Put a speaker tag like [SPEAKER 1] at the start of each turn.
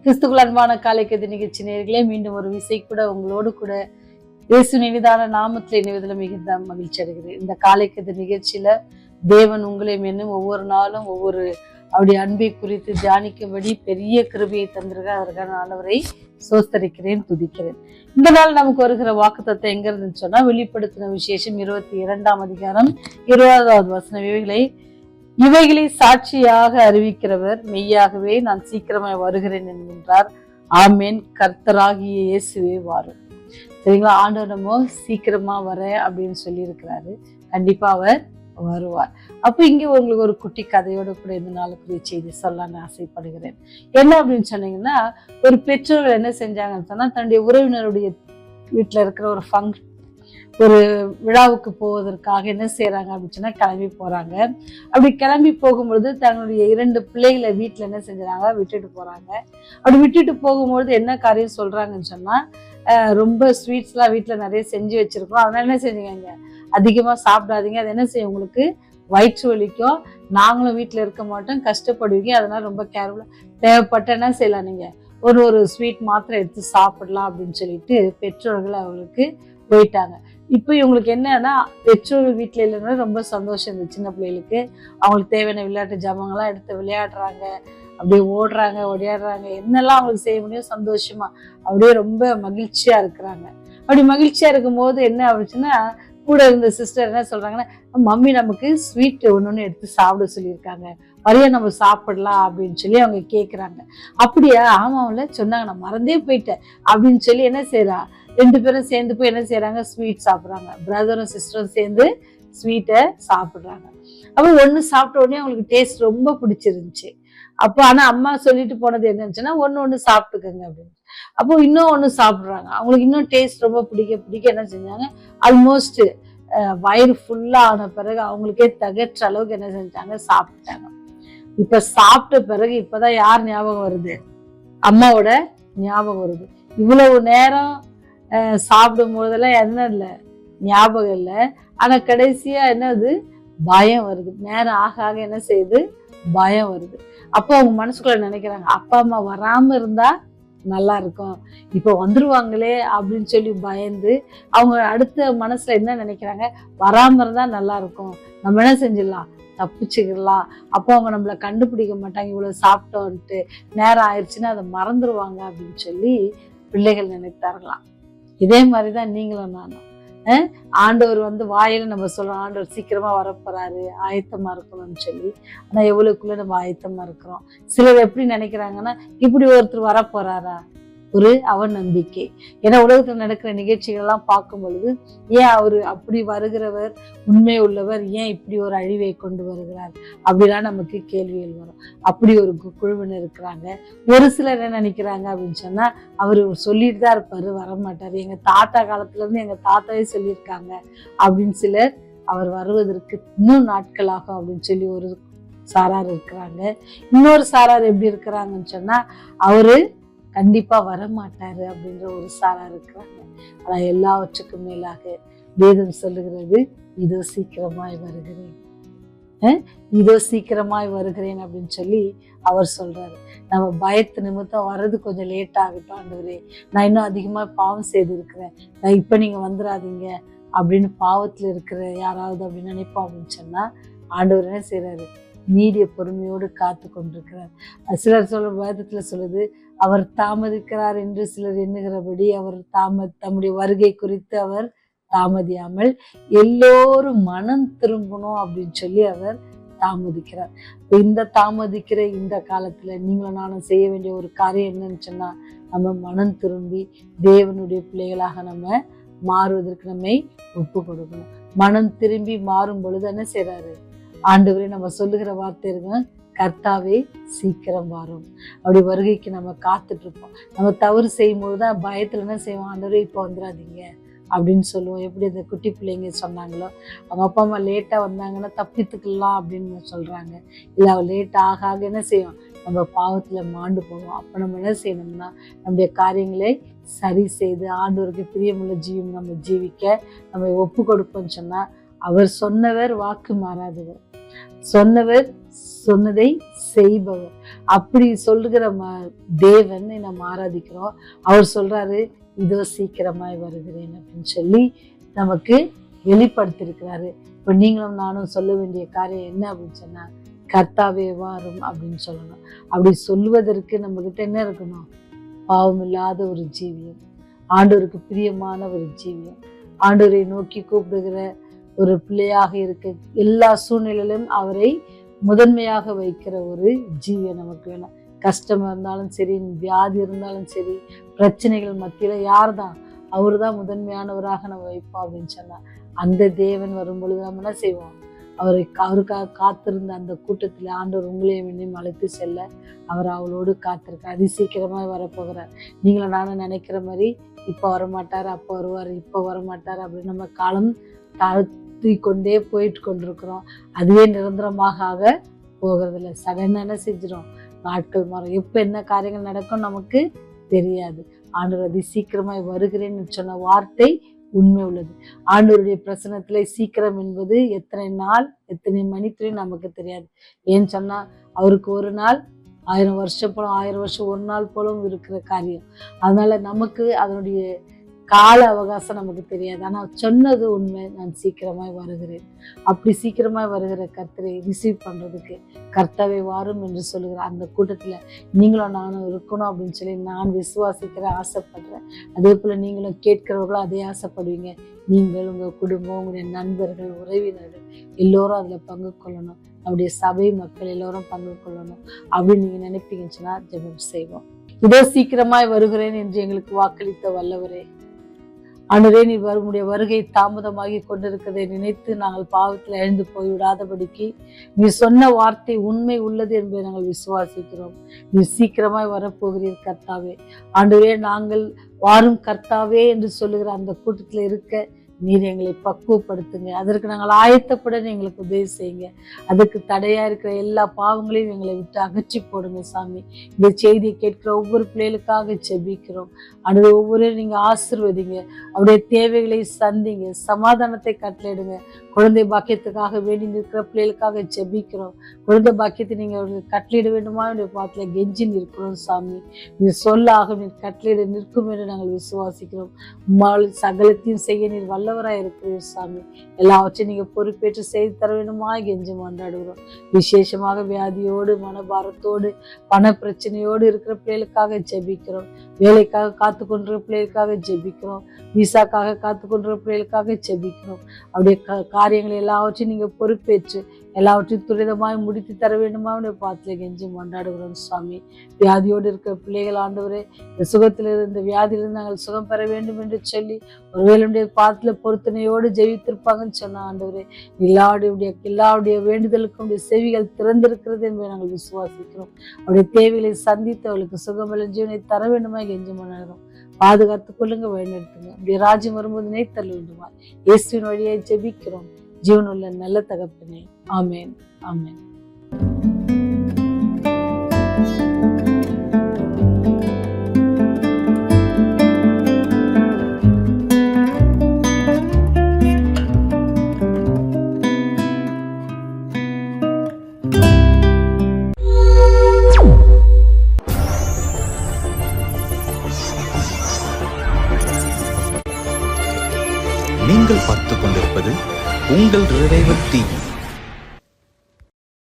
[SPEAKER 1] கிறிஸ்துக்குள் அன்பான காலைக்கது நிகழ்ச்சி நேயர்களே, மீண்டும் ஒரு விசை கூட உங்களோடு கூட இயேசு நினைதான நாமத்தில் இணைவதில் மிகுந்த மகிழ்ச்சி அடைகிறேன். இந்த காலைக்கது நிகழ்ச்சியில தேவன் உங்களையும் என்னும் ஒவ்வொரு நாளும் ஒவ்வொரு அவருடைய அன்பை குறித்து தியானிக்கும்படி பெரிய கிருபையை தந்திருக்க அதற்கான ஆண்டவரை சோஸ்தரிக்கிறேன், துதிக்கிறேன். இந்த நாள் நமக்கு வருகிற வாக்குத்தத்தம் எங்க இருந்துன்னு சொன்னா, வெளிப்படுத்தின விசேஷம் 22ஆம் அதிகாரம் 20வது வசனம். இவைகளை சாட்சியாக அறிவிக்கிறவர் மெய்யாகவே நான் சீக்கிரமாய் வருகிறேன் என்கின்றார். ஆமேன். கர்த்தராகிய இயேசுவே வாரும். சரிங்களா? ஆண்டவர் நம்ம சீக்கிரமா வர அப்படின்னு சொல்லி இருக்கிறாரு. கண்டிப்பா அவர் வருவார். அப்ப இங்க உங்களுக்கு ஒரு குட்டி கதையோட கூட இந்த நாளுக்குரிய செய்தி சொல்லலான்னு ஆசைப்படுகிறேன். என்ன அப்படின்னு சொன்னீங்கன்னா, ஒரு பெற்றோர்கள் என்ன செஞ்சாங்கன்னு சொன்னா, தன்னுடைய உறவினருடைய வீட்டுல இருக்கிற ஒரு விழாவுக்கு போவதற்காக என்ன செய்யறாங்க அப்படின்னு சொன்னா, கிளம்பி போறாங்க. அப்படி கிளம்பி போகும்பொழுது தன்னுடைய 2 பிள்ளைகளை வீட்டுல என்ன செஞ்சாங்க, விட்டுட்டு போறாங்க. அப்படி விட்டுட்டு போகும்பொழுது என்ன காரியம் சொல்றாங்கன்னு சொன்னா, ரொம்ப ஸ்வீட்ஸ் எல்லாம் வீட்டுல நிறைய செஞ்சு வச்சிருக்கோம், அதனால என்ன செஞ்சீங்க, அதிகமா சாப்பிடாதீங்க, அது என்ன செய்யும், உங்களுக்கு வயிற்று வலிக்கும், நாங்களும் வீட்டுல இருக்க மாட்டோம், கஷ்டப்படுவீங்க, அதனால ரொம்ப கேர்ஃபுல்லா தேவைப்பட்ட என்ன செய்யலாம், நீங்க ஒரு ஸ்வீட் மாத்திரம் எடுத்து சாப்பிடலாம் அப்படின்னு சொல்லிட்டு பெற்றோர்கள் அவங்களுக்கு போயிட்டாங்க. இப்போ இவங்களுக்கு என்னன்னா, பெற்றோர்கள் வீட்டுல இல்லைன்னா ரொம்ப சந்தோஷம் இருந்தது. சின்ன பிள்ளைகளுக்கு அவங்களுக்கு தேவையான விளையாட்டு ஜாமான்லாம் எடுத்து விளையாடுறாங்க, அப்படியே ஓடுறாங்க, ஓடியாடுறாங்க, என்னெல்லாம் அவங்களுக்கு செய்ய முடியும் சந்தோஷமா, அப்படியே ரொம்ப மகிழ்ச்சியா இருக்கிறாங்க. அப்படி மகிழ்ச்சியா இருக்கும் போது என்ன ஆச்சுன்னா, கூட இருந்த சிஸ்டர் என்ன சொல்றாங்கன்னா, மம்மி நமக்கு ஸ்வீட் ஒன்னொன்னு எடுத்து சாப்பிட சொல்லியிருக்காங்க, வரைய நம்ம சாப்பிடலாம் அப்படின்னு சொல்லி அவங்க கேட்குறாங்க. அப்படியா? ஆமாம்ல சொன்னாங்க, நான் மறந்தே போயிட்டேன் அப்படின்னு சொல்லி என்ன செய்யறா, 2 பேரும் சேர்ந்து போய் என்ன செய்யறாங்க, ஸ்வீட் சாப்பிட்றாங்க. பிரதரும் சிஸ்டரும் சேர்ந்து ஸ்வீட்டை சாப்பிட்றாங்க. அப்போ ஒன்று சாப்பிட்ட உடனே அவங்களுக்கு டேஸ்ட் ரொம்ப பிடிச்சிருந்துச்சு. அப்போ ஆனா அம்மா சொல்லிட்டு போனது என்னச்சுன்னா, ஒன்று சாப்பிட்டுக்கோங்க அப்படின்னு. அப்போ இன்னும் ஒன்று சாப்பிட்றாங்க. அவங்களுக்கு இன்னும் டேஸ்ட் ரொம்ப பிடிக்க என்ன செஞ்சாங்க, ஆல்மோஸ்ட் வயிறு ஃபுல்லா ஆன பிறகு அவங்களுக்கே தகற்ற அளவுக்கு என்ன செஞ்சாங்க, சாப்பிட்டாங்க. இப்ப சாப்பிட்ட பிறகு இப்பதான் யார் ஞாபகம் வருது, அம்மாவோட ஞாபகம் வருது. இவ்வளவு நேரம் சாப்பிடும் போதெல்லாம் என்ன இல்லை, ஞாபகம் இல்லை. ஆனா கடைசியா என்னது, பயம் வருது. நேரம் ஆக ஆக என்ன செய்யுது, பயம் வருது. அப்போ அவங்க மனசுக்குள்ள நினைக்கிறாங்க, அப்பா அம்மா வராம இருந்தா நல்லா இருக்கும், இப்ப வந்துருவாங்களே அப்படின்னு சொல்லி பயந்து அவங்க அடுத்த மனசுல என்ன நினைக்கிறாங்க, வராம இருந்தா நல்லா இருக்கும், நம்ம என்ன செஞ்சிடலாம், தப்பிச்சுக்கலாம், அப்போ அவங்க நம்மள கண்டுபிடிக்க மாட்டாங்க, இவ்வளவு சாப்பிட்டோன்ட்டு, நேரம் ஆயிடுச்சுன்னா அதை மறந்துடுவாங்க அப்படின்னு சொல்லி பிள்ளைகள் நினைத்தார்களாம். இதே மாதிரிதான் நீங்களும் நானும். ஆண்டவர் வாயில நம்ம சொல்றோம், ஆண்டவர் சீக்கிரமா வரப்போறாரு, ஆயத்தமா இருக்கணும்னு சொல்லி. ஆனா எவ்வளவுக்குள்ள நம்ம ஆயத்தமா இருக்கிறோம். சிலர் எப்படி நினைக்கிறாங்கன்னா, இப்படி ஒருத்தர் வரப்போறாரா, ஒரு அவநம்பிக்கை. ஏன்னா உலகத்துல நடக்கிற நிகழ்ச்சிகள் எல்லாம் பார்க்கும் பொழுது, ஏன் அவரு அப்படி வருகிறவர், உண்மை உள்ளவர், ஏன் இப்படி ஒரு அழிவை கொண்டு வருகிறார் அப்படிலாம் நமக்கு கேள்விகள் வரும். அப்படி ஒரு குழுவினர் இருக்கிறாங்க. ஒரு சிலர் என்ன நினைக்கிறாங்க அப்படின்னு சொன்னா, அவரு சொல்லிட்டு தான் இருப்பாரு, வரமாட்டாரு, எங்க தாத்தா காலத்துல இருந்து எங்க தாத்தாவே சொல்லியிருக்காங்க அப்படின்னு சிலர், அவர் வருவதற்கு இன்னும் நாட்களாகும் அப்படின்னு சொல்லி ஒரு சாரார் இருக்கிறாங்க. இன்னொரு சாரார் எப்படி இருக்கிறாங்கன்னு சொன்னா, அவரு கண்டிப்பா வரமாட்டாரு அப்படின்ற ஒரு சாரா இருக்கிறாங்க. ஆனா எல்லாவற்றுக்கும் மேலாக வேதம் சொல்லுகிறது, இதோ சீக்கிரமாய் வருகிறேன், இதோ சீக்கிரமாய் வருகிறேன் அப்படின்னு சொல்லி அவர் சொல்றாரு. நம்ம பயத்து நிமித்தம் வர்றது கொஞ்சம் லேட் ஆகட்டும் ஆண்டவரே, நான் இன்னும் அதிகமா பாவம் செய்திருக்கிறேன், நான் இப்ப நீங்க வந்துடாதீங்க அப்படின்னு பாவத்துல இருக்கிற யாராவது அப்படின்னு நினைப்போம் அப்படின்னு சொன்னா, ஆண்டவர் என்ன செய்யறாரு, நீடிய பொறுமையோடு காத்து கொண்டிருக்கிறார். சிலர் சொல்ற வேதத்துல சொல்லுது, அவர் தாமதிக்கிறார் என்று சிலர் எண்ணுகிறபடி அவர் தம்முடைய வருகை குறித்து அவர் தாமதியாமல் எல்லோரும் மனம் திரும்பணும் அப்படின்னு சொல்லி அவர் தாமதிக்கிறார். இந்த தாமதிக்கிற இந்த காலத்துல நீங்களும் நானும் செய்ய வேண்டிய ஒரு காரியம் என்னன்னு சொன்னா, நம்ம மனம் திரும்பி தேவனுடைய பிள்ளைகளாக நம்ம மாறுவதற்கு நம்மை ஒப்பு கொடுக்கணும். மனம் திரும்பி மாறும் பொழுது என்ன செய்யறாரு, ஆண்டவரே நம்ம சொல்லுகிற வார்த்தை இருங்க, கர்த்தாவே சீக்கிரம் வரும். அப்படி வருகைக்கு நம்ம காத்துட்டு இருப்போம். நம்ம தவறு செய்யும் போதுதான் பயத்துல என்ன செய்வோம், ஆண்டவரே இப்போ வந்துடாதீங்க அப்படின்னு சொல்லுவோம். எப்படி அந்த குட்டி பிள்ளைங்க சொன்னாங்களோ, அவங்க அப்பா அம்மா லேட்டா வந்தாங்கன்னா தப்பித்துக்கலாம் அப்படின்னு சொல்றாங்க. இல்ல அவ லேட் ஆக ஆக என்ன செய்வோம், நம்ம பாவத்துல மாண்டு போவோம். அப்ப நம்ம என்ன செய்யணும்னா, நம்முடைய காரியங்களை சரி செய்து ஆண்டவருக்கு பிரியமுள்ள ஜீவன் நம்ம ஜீவிக்க நம்ம ஒப்பு கொடுப்போம்னு சொன்னா, அவர் சொன்னவர் வாக்கு மாறாதவர், சொன்னவர் சொன்னதை செய்பவர். அப்படி சொல்லுகிற தேவனை நம்ம ஆராதிக்கிறோம். அவர் சொல்றாரு, இதோ சீக்கிரமாய் வருகிறேன் அப்படின்னு சொல்லி நமக்கு வெளிப்படுத்திருக்கிறாரு. இப்ப நீங்களும் நானும் சொல்ல வேண்டிய காரியம் என்ன அப்படின்னு சொன்னா, கர்த்தாவே வாரும் அப்படின்னு சொல்லணும். அப்படி சொல்லுவதற்கு நம்ம கிட்ட என்ன இருக்கணும்? பாவம் இல்லாத ஒரு ஜீவியம், ஆண்டவருக்கு பிரியமான ஒரு ஜீவியம், ஆண்டவரை நோக்கி கூப்பிடுகிற ஒரு பிள்ளையாக இருக்க, எல்லா சூழ்நிலையிலும் அவரை முதன்மையாக வைக்கிற ஒரு ஜீவியம் நமக்கு வேணும். கஷ்டம் இருந்தாலும் சரி, வியாதி இருந்தாலும் சரி, பிரச்சனைகள் மத்தியில யார் தான்? அவரு தான் முதன்மையானவராக நம்ம வைப்போம் அப்படின்னு சொன்னா, அந்த தேவன் வரும் பொழுது நம்ம என்ன செய்வோம்? அவருக்காக காத்திருந்த அந்த கூட்டத்தில் ஆண்டவர் உங்களையும் என்னையும் அழைத்து செல்ல அவர் அவளோடு காத்திருக்கார். அதி சீக்கிரமாக வரப்போகிறார். நீங்களும் நானும் நினைக்கிற மாதிரி இப்போ வரமாட்டார், அப்போ வருவார், இப்போ வரமாட்டார் அப்படின்னு நம்ம காலம் தாழ்த்தி கொண்டே போயிட்டு கொண்டிருக்கிறோம். அதுவே நிரந்தரமாக போகிறதில்ல. சடனாக என்ன செஞ்சிடும்? நாட்கள் மாறும். எப்போ என்ன காரியங்கள் நடக்கும் நமக்கு தெரியாது. ஆண்டவர் அதி சீக்கிரமாய் வருகிறேன்னு சொன்ன வார்த்தை உண்மை உள்ளது. ஆண்டவருடைய பிரசனத்துல சீக்கிரம் என்பது எத்தனை நாள், எத்தனை மணித்துறை நமக்கு தெரியாது. ஏன்னு சொன்னா, அவருக்கு ஒரு நாள் 1000 வருஷம் போல, 1000 வருஷம் ஒரு நாள் போலவும் இருக்கிற காரியம். அதனால நமக்கு அதனுடைய கால அவகாசம் நமக்கு தெரியாது. ஆனா சொன்னது உண்மை, நான் சீக்கிரமாய் வருகிறேன். அப்படி சீக்கிரமாய் வருகிற கர்த்தரை ரிசீவ் பண்றதுக்கு கர்த்தாவே வாரும் என்று சொல்லுகிற அந்த கூட்டத்துல நீங்களும் நானும் இருக்கணும் அப்படின்னு சொல்லி நான் விசுவாசிக்கிறேன், ஆசைப்படுறேன். அதே போல நீங்களும் கேட்கிறவர்களும் அதே ஆசைப்படுவீங்க. நீங்கள், உங்க குடும்பம், உங்களுடைய நண்பர்கள், உறவினர்கள் எல்லோரும் அதுல பங்கு கொள்ளணும். நம்முடைய சபை மக்கள் எல்லோரும் பங்கு கொள்ளணும் அப்படின்னு நீங்க நினைப்பீங்கன்னு சொன்னா ஜெபம் செய்வோம். இதோ சீக்கிரமாய் வருகிறேன் என்று எங்களுக்கு வாக்களித்த வல்லவரே, ஆண்டவரே, நீ உம்முடைய வருகை தாமதமாகி கொண்டிருக்கிறதை நினைத்து நாங்கள் பாவத்தில் எழுந்து போய்விடாதபடிக்கு நீ சொன்ன வார்த்தை உண்மை உள்ளது என்பதை நாங்கள் விசுவாசிக்கிறோம். நீ சீக்கிரமாய் வரப்போகிறீர் கர்த்தாவே. ஆண்டவரே, நாங்கள் வாரும் கர்த்தாவே என்று சொல்லுகிற அந்த கூட்டத்தில் இருக்க நீர் எங்களை பக்குவப்படுத்துங்க. அதற்கு நாங்கள் ஆயத்தப்பட எங்களுக்கு உதவி செய்யுங்க. அதுக்கு தடையா இருக்கிற எல்லா பாவங்களையும் எங்களை விட்டு அகற்றி போடுங்க சாமி. இந்த செய்தியை கேட்கிற ஒவ்வொரு பிள்ளைகளுக்காக ஜெபிக்கிறோம். அது ஒவ்வொரு நீங்க ஆசீர்வதிங்க, அவருடைய தேவைகளை சந்திங்க, சமாதானத்தை கட்டளையிடுங்க. குழந்தை பாக்கியத்துக்காக வேண்டி நிற்கிற பிள்ளைகளுக்காக ஜெபிக்கிறோம். குழந்தை பாக்கியத்தை நீங்க அவர்களுக்கு கட்டளையிட வேண்டுமா பாத்துல கெஞ்சி நிற்கிறோம் சாமி. நீர் சொல்லாக நீர் கட்டளையிட நிற்கும் என்று நாங்கள் விசுவாசிக்கிறோம். சகலத்தையும் செய்ய நீர் வல்லவராய் இருக்கிறீர் சாமி. எல்லாவற்றையும் நீங்க பொறுப்பேற்று செய்து தர வேண்டுமா கெஞ்சி கொண்டாடுகிறோம். விசேஷமாக வியாதியோடு, மனபாரத்தோடு, பண பிரச்சனையோடு இருக்கிற பிள்ளைகளுக்காக ஜெபிக்கிறோம். வேலைக்காக காத்து கொண்டிருக்கிற பிள்ளைகளுக்காக ஜெபிக்கிறோம். விசாக்காக காத்து கொண்டிருக்கிற பிள்ளைகளுக்காக ஜெபிக்கிறோம். அப்படியே காரியங்களை எல்லாவற்றையும் நீங்க பொறுப்பேற்று எல்லாவற்றையும் துரிதமாய் முடித்து தர வேண்டுமா பாத்துல கெஞ்சி கொண்டாடுகிறோம் சுவாமி. வியாதியோடு இருக்கிற பிள்ளைகள் ஆண்டவரே, இந்த சுகத்திலிருந்து, இந்த வியாதியிலிருந்து நாங்கள் சுகம் பெற வேண்டும் என்று சொல்லி ஒருவேளுடைய பாத்துல பொருத்தனையோடு ஜெயித்திருப்பாங்கன்னு சொன்ன ஆண்டவரே, எல்லாருடைய வேண்டுதலுக்கும் செவிகள் திறந்திருக்கிறது என்பதை நாங்கள் விசுவாசிக்கிறோம். அவருடைய தேவைகளை சந்தித்து அவளுக்கு சுகமல்ல ஜீவனை தர வேண்டுமா கெஞ்சி கொண்டாடுகிறோம். பாதுகாத்துக் கொள்ளுங்க, வழிநடத்துங்க. அப்படி ராஜ்யம் வரும்போது நினைத்தல் வேண்டுமா இயேசுவின் வழியை ஜெபிக்கிறோம் ஜீவனுள்ள நல்ல தகப்பனே. ஆமேன், ஆமேன்.
[SPEAKER 2] நீங்கள் பார்த்துக் கொண்டிருப்பது உங்கள் ரிவைவல் டிவி.